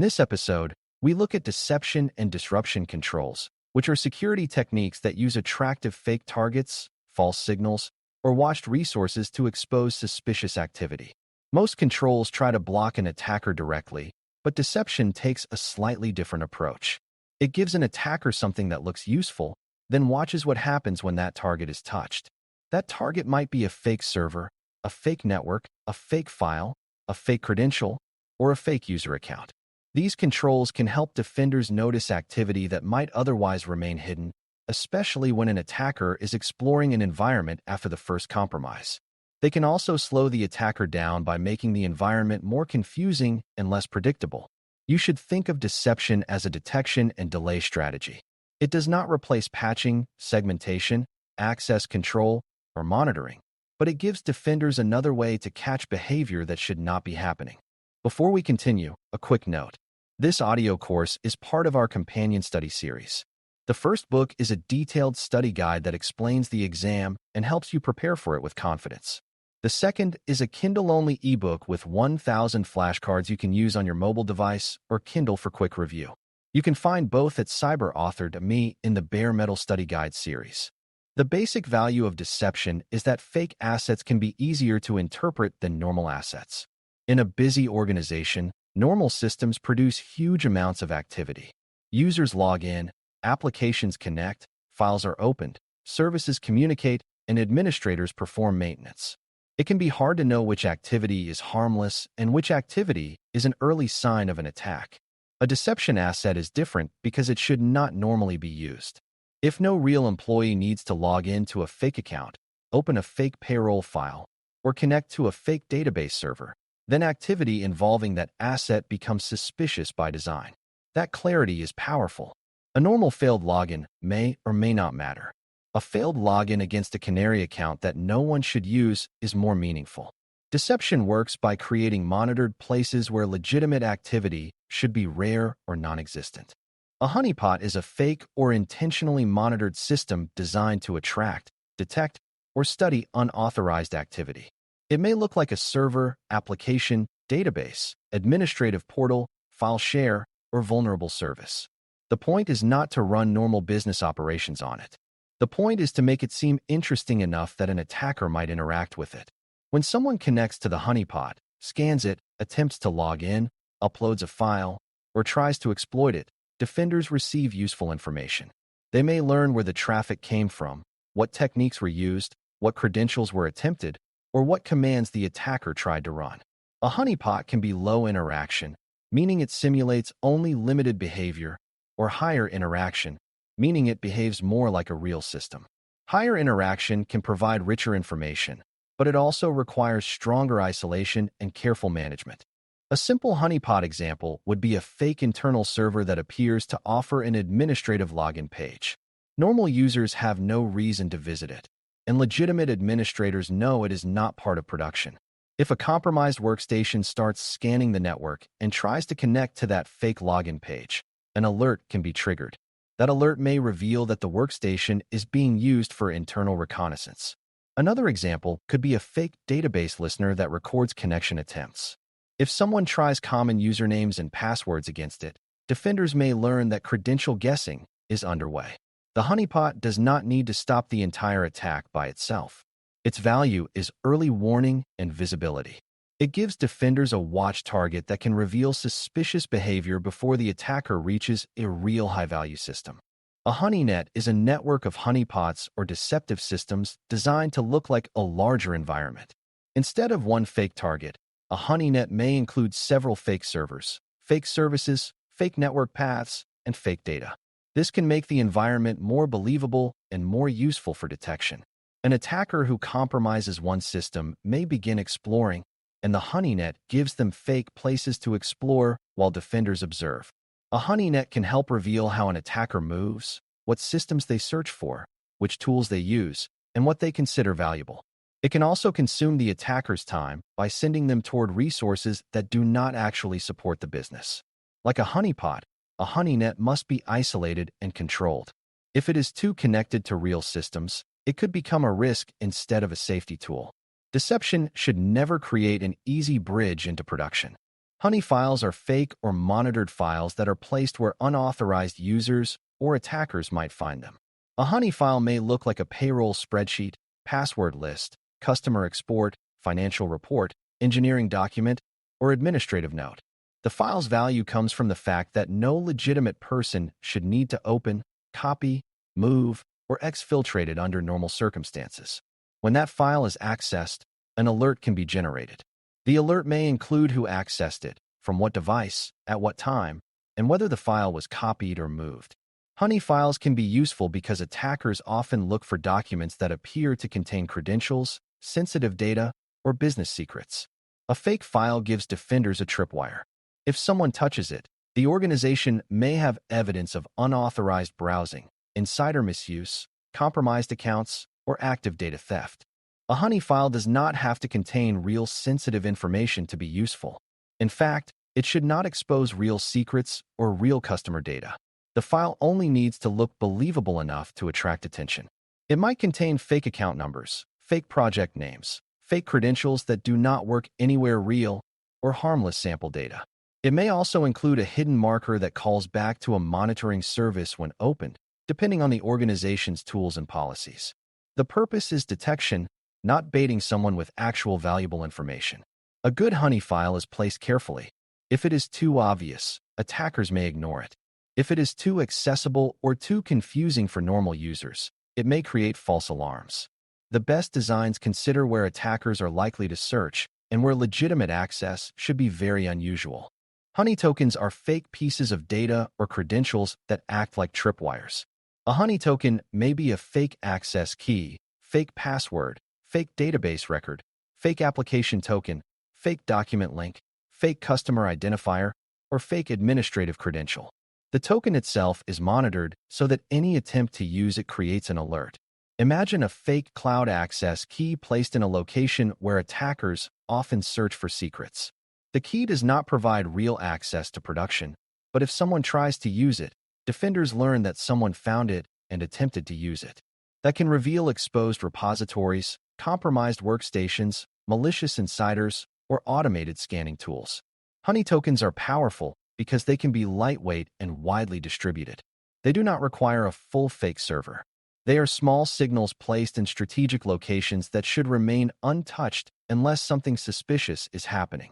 this episode, we look at deception and disruption controls, which are security techniques that use attractive fake targets, false signals, or watched resources to expose suspicious activity. Most controls try to block an attacker directly, but deception takes a slightly different approach. It gives an attacker something that looks useful, then watches what happens when that target is touched. That target might be a fake server, a fake network, a fake file, a fake credential, or a fake user account. These controls can help defenders notice activity that might otherwise remain hidden, especially when an attacker is exploring an environment after the first compromise. They can also slow the attacker down by making the environment more confusing and less predictable. You should think of deception as a detection and delay strategy. It does not replace patching, segmentation, access control, or monitoring, but it gives defenders another way to catch behavior that should not be happening. Before we continue, a quick note. This audio course is part of our companion study series. The first book is a detailed study guide that explains the exam and helps you prepare for it with confidence. The second is a Kindle-only ebook with 1,000 flashcards you can use on your mobile device or Kindle for quick review. You can find both at Cyber.Me in the Bare Metal Study Guide series. The basic value of deception is that fake assets can be easier to interpret than normal assets. In a busy organization, normal systems produce huge amounts of activity. Users log in, applications connect, files are opened, services communicate, and administrators perform maintenance. It can be hard to know which activity is harmless and which activity is an early sign of an attack. A deception asset is different because it should not normally be used. If no real employee needs to log in to a fake account, open a fake payroll file, or connect to a fake database server, then activity involving that asset becomes suspicious by design. That clarity is powerful. A normal failed login may or may not matter. A failed login against a Canary account that no one should use is more meaningful. Deception works by creating monitored places where legitimate activity should be rare or non-existent. A honeypot is a fake or intentionally monitored system designed to attract, detect, or study unauthorized activity. It may look like a server, application, database, administrative portal, file share, or vulnerable service. The point is not to run normal business operations on it. The point is to make it seem interesting enough that an attacker might interact with it. When someone connects to the honeypot, scans it, attempts to log in, uploads a file, or tries to exploit it, defenders receive useful information. They may learn where the traffic came from, what techniques were used, what credentials were attempted, or what commands the attacker tried to run. A honeypot can be low interaction, meaning it simulates only limited behavior, or higher interaction, meaning it behaves more like a real system. Higher interaction can provide richer information, but it also requires stronger isolation and careful management. A simple honeypot example would be a fake internal server that appears to offer an administrative login page. Normal users have no reason to visit it, and legitimate administrators know it is not part of production. If a compromised workstation starts scanning the network and tries to connect to that fake login page, an alert can be triggered. That alert may reveal that the workstation is being used for internal reconnaissance. Another example could be a fake database listener that records connection attempts. If someone tries common usernames and passwords against it, defenders may learn that credential guessing is underway. The honeypot does not need to stop the entire attack by itself. Its value is early warning and visibility. It gives defenders a watch target that can reveal suspicious behavior before the attacker reaches a real high-value system. A honeynet is a network of honeypots or deceptive systems designed to look like a larger environment. Instead of one fake target, a honeynet may include several fake servers, fake services, fake network paths, and fake data. This can make the environment more believable and more useful for detection. An attacker who compromises one system may begin exploring, and the honeynet gives them fake places to explore while defenders observe. A honeynet can help reveal how an attacker moves, what systems they search for, which tools they use, and what they consider valuable. It can also consume the attacker's time by sending them toward resources that do not actually support the business. Like a honeypot, a honeynet must be isolated and controlled. If it is too connected to real systems, it could become a risk instead of a safety tool. Deception should never create an easy bridge into production. Honeyfiles are fake or monitored files that are placed where unauthorized users or attackers might find them. A honeyfile may look like a payroll spreadsheet, password list, customer export, financial report, engineering document, or administrative note. The file's value comes from the fact that no legitimate person should need to open, copy, move, or exfiltrate it under normal circumstances. When that file is accessed, an alert can be generated. The alert may include who accessed it, from what device, at what time, and whether the file was copied or moved. Honeyfiles can be useful because attackers often look for documents that appear to contain credentials, sensitive data, or business secrets. A fake file gives defenders a tripwire. If someone touches it, the organization may have evidence of unauthorized browsing, insider misuse, compromised accounts, or active data theft. A honeyfile does not have to contain real sensitive information to be useful. In fact, it should not expose real secrets or real customer data. The file only needs to look believable enough to attract attention. It might contain fake account numbers, fake project names, fake credentials that do not work anywhere real, or harmless sample data. It may also include a hidden marker that calls back to a monitoring service when opened, depending on the organization's tools and policies. The purpose is detection, not baiting someone with actual valuable information. A good honeyfile is placed carefully. If it is too obvious, attackers may ignore it. If it is too accessible or too confusing for normal users, it may create false alarms. The best designs consider where attackers are likely to search and where legitimate access should be very unusual. Honeytokens are fake pieces of data or credentials that act like tripwires. A honeytoken may be a fake access key, fake password, fake database record, fake application token, fake document link, fake customer identifier, or fake administrative credential. The token itself is monitored so that any attempt to use it creates an alert. Imagine a fake cloud access key placed in a location where attackers often search for secrets. The key does not provide real access to production, but if someone tries to use it, defenders learn that someone found it and attempted to use it. That can reveal exposed repositories, compromised workstations, malicious insiders, or automated scanning tools. Honeytokens are powerful because they can be lightweight and widely distributed. They do not require a full fake server. They are small signals placed in strategic locations that should remain untouched unless something suspicious is happening.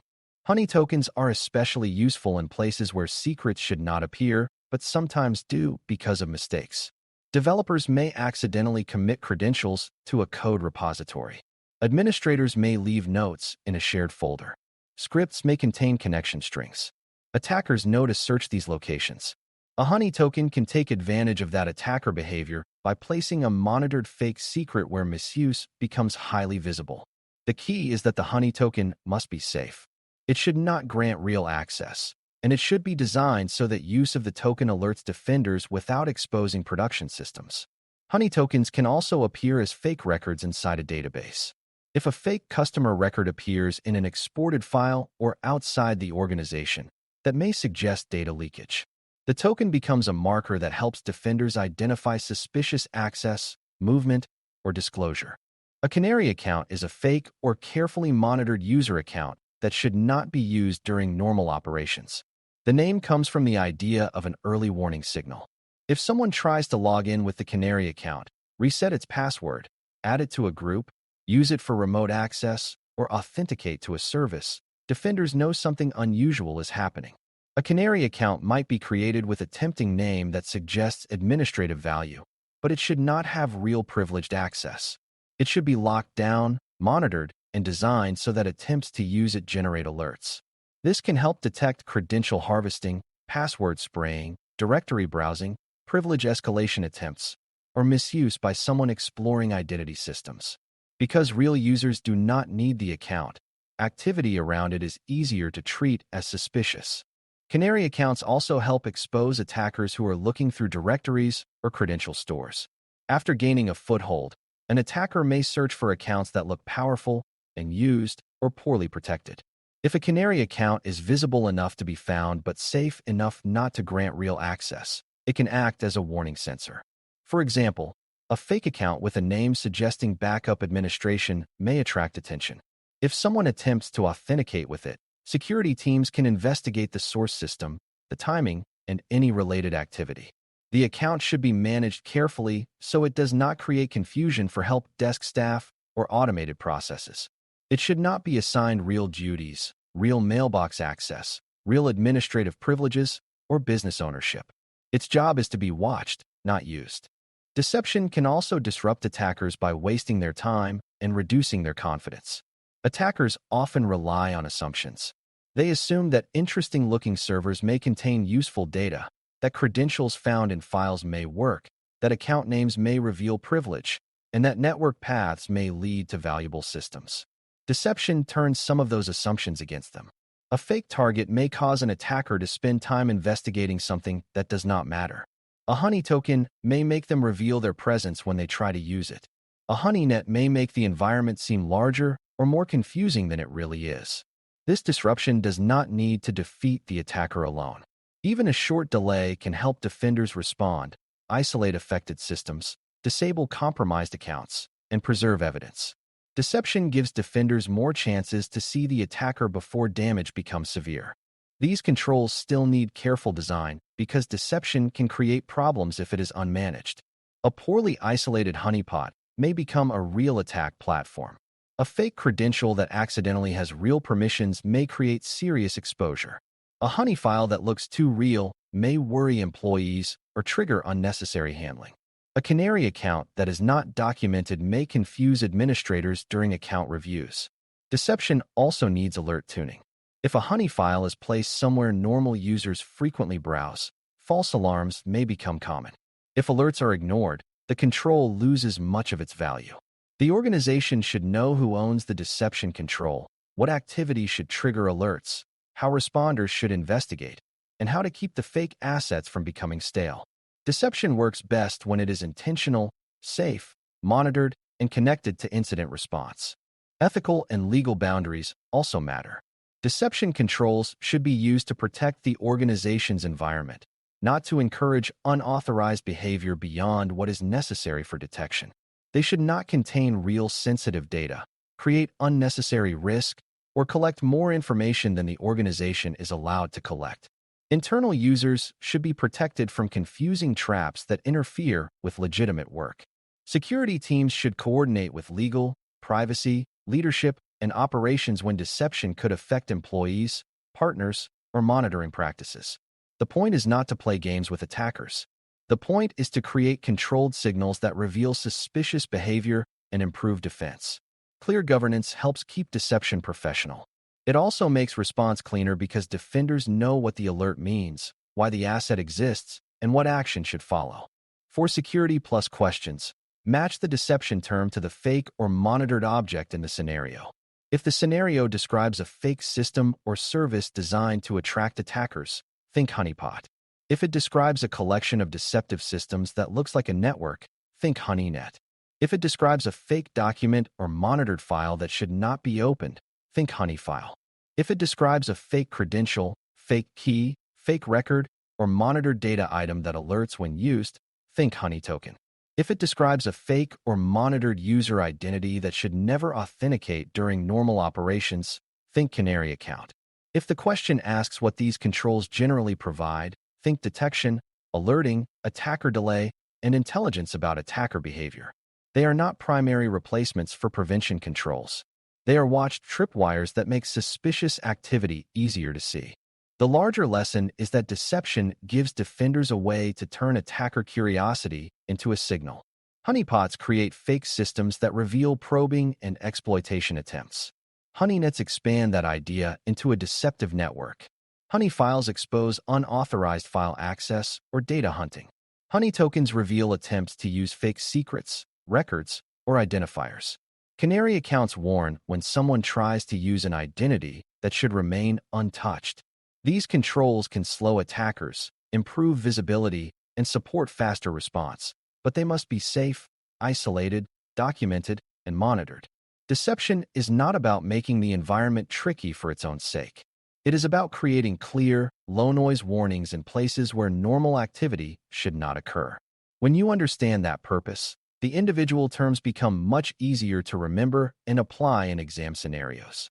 Honeytokens are especially useful in places where secrets should not appear, but sometimes do because of mistakes. Developers may accidentally commit credentials to a code repository. Administrators may leave notes in a shared folder. Scripts may contain connection strings. Attackers know to search these locations. A honeytoken can take advantage of that attacker behavior by placing a monitored fake secret where misuse becomes highly visible. The key is that the honeytoken must be safe. It should not grant real access, and it should be designed so that use of the token alerts defenders without exposing production systems. Honeytokens can also appear as fake records inside a database. If a fake customer record appears in an exported file or outside the organization, that may suggest data leakage. The token becomes a marker that helps defenders identify suspicious access, movement, or disclosure. A Canary account is a fake or carefully monitored user account that should not be used during normal operations. The name comes from the idea of an early warning signal. If someone tries to log in with the Canary account, reset its password, add it to a group, use it for remote access, or authenticate to a service, defenders know something unusual is happening. A Canary account might be created with a tempting name that suggests administrative value, but it should not have real privileged access. It should be locked down, monitored, and designed so that attempts to use it generate alerts. This can help detect credential harvesting, password spraying, directory browsing, privilege escalation attempts, or misuse by someone exploring identity systems. Because real users do not need the account, activity around it is easier to treat as suspicious. Canary accounts also help expose attackers who are looking through directories or credential stores. After gaining a foothold, an attacker may search for accounts that look powerful and used or poorly protected. If a Canary account is visible enough to be found but safe enough not to grant real access, it can act as a warning sensor. For example, a fake account with a name suggesting backup administration may attract attention. If someone attempts to authenticate with it, Security teams can investigate the source system, the timing, and any related activity. The account should be managed carefully so it does not create confusion for help desk staff or automated processes. It should not be assigned real duties, real mailbox access, real administrative privileges, or business ownership. Its job is to be watched, not used. Deception can also disrupt attackers by wasting their time and reducing their confidence. Attackers often rely on assumptions. They assume that interesting-looking servers may contain useful data, that credentials found in files may work, that account names may reveal privilege, and that network paths may lead to valuable systems. Deception turns some of those assumptions against them. A fake target may cause an attacker to spend time investigating something that does not matter. A honey token may make them reveal their presence when they try to use it. A honeynet may make the environment seem larger or more confusing than it really is. This disruption does not need to defeat the attacker alone. Even a short delay can help defenders respond, isolate affected systems, disable compromised accounts, and preserve evidence. Deception gives defenders more chances to see the attacker before damage becomes severe. These controls still need careful design because deception can create problems if it is unmanaged. A poorly isolated honeypot may become a real attack platform. A fake credential that accidentally has real permissions may create serious exposure. A honeyfile that looks too real may worry employees or trigger unnecessary handling. A Canary account that is not documented may confuse administrators during account reviews. Deception also needs alert tuning. If a honeyfile is placed somewhere normal users frequently browse, false alarms may become common. If alerts are ignored, the control loses much of its value. The organization should know who owns the deception control, what activities should trigger alerts, how responders should investigate, and how to keep the fake assets from becoming stale. Deception works best when it is intentional, safe, monitored, and connected to incident response. Ethical and legal boundaries also matter. Deception controls should be used to protect the organization's environment, not to encourage unauthorized behavior beyond what is necessary for detection. They should not contain real sensitive data, create unnecessary risk, or collect more information than the organization is allowed to collect. Internal users should be protected from confusing traps that interfere with legitimate work. Security teams should coordinate with legal, privacy, leadership, and operations when deception could affect employees, partners, or monitoring practices. The point is not to play games with attackers. The point is to create controlled signals that reveal suspicious behavior and improve defense. Clear governance helps keep deception professional. It also makes response cleaner because defenders know what the alert means, why the asset exists, and what action should follow. For Security Plus questions, match the deception term to the fake or monitored object in the scenario. If the scenario describes a fake system or service designed to attract attackers, think honeypot. If it describes a collection of deceptive systems that looks like a network, think honeynet. If it describes a fake document or monitored file that should not be opened, think honeyfile. If it describes a fake credential, fake key, fake record, or monitored data item that alerts when used, think honeytoken. If it describes a fake or monitored user identity that should never authenticate during normal operations, think Canary account. If the question asks what these controls generally provide, think detection, alerting, attacker delay, and intelligence about attacker behavior. They are not primary replacements for prevention controls. They are watched tripwires that make suspicious activity easier to see. The larger lesson is that deception gives defenders a way to turn attacker curiosity into a signal. Honeypots create fake systems that reveal probing and exploitation attempts. Honeynets expand that idea into a deceptive network. Honeyfiles expose unauthorized file access or data hunting. Honeytokens reveal attempts to use fake secrets, records, or identifiers. Canary accounts warn when someone tries to use an identity that should remain untouched. These controls can slow attackers, improve visibility, and support faster response, but they must be safe, isolated, documented, and monitored. Deception is not about making the environment tricky for its own sake. It is about creating clear, low-noise warnings in places where normal activity should not occur. When you understand that purpose, the individual terms become much easier to remember and apply in exam scenarios.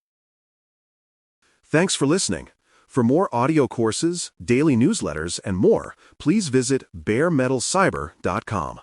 Thanks for listening. For more audio courses, daily newsletters, and more, please visit baremetalcyber.com.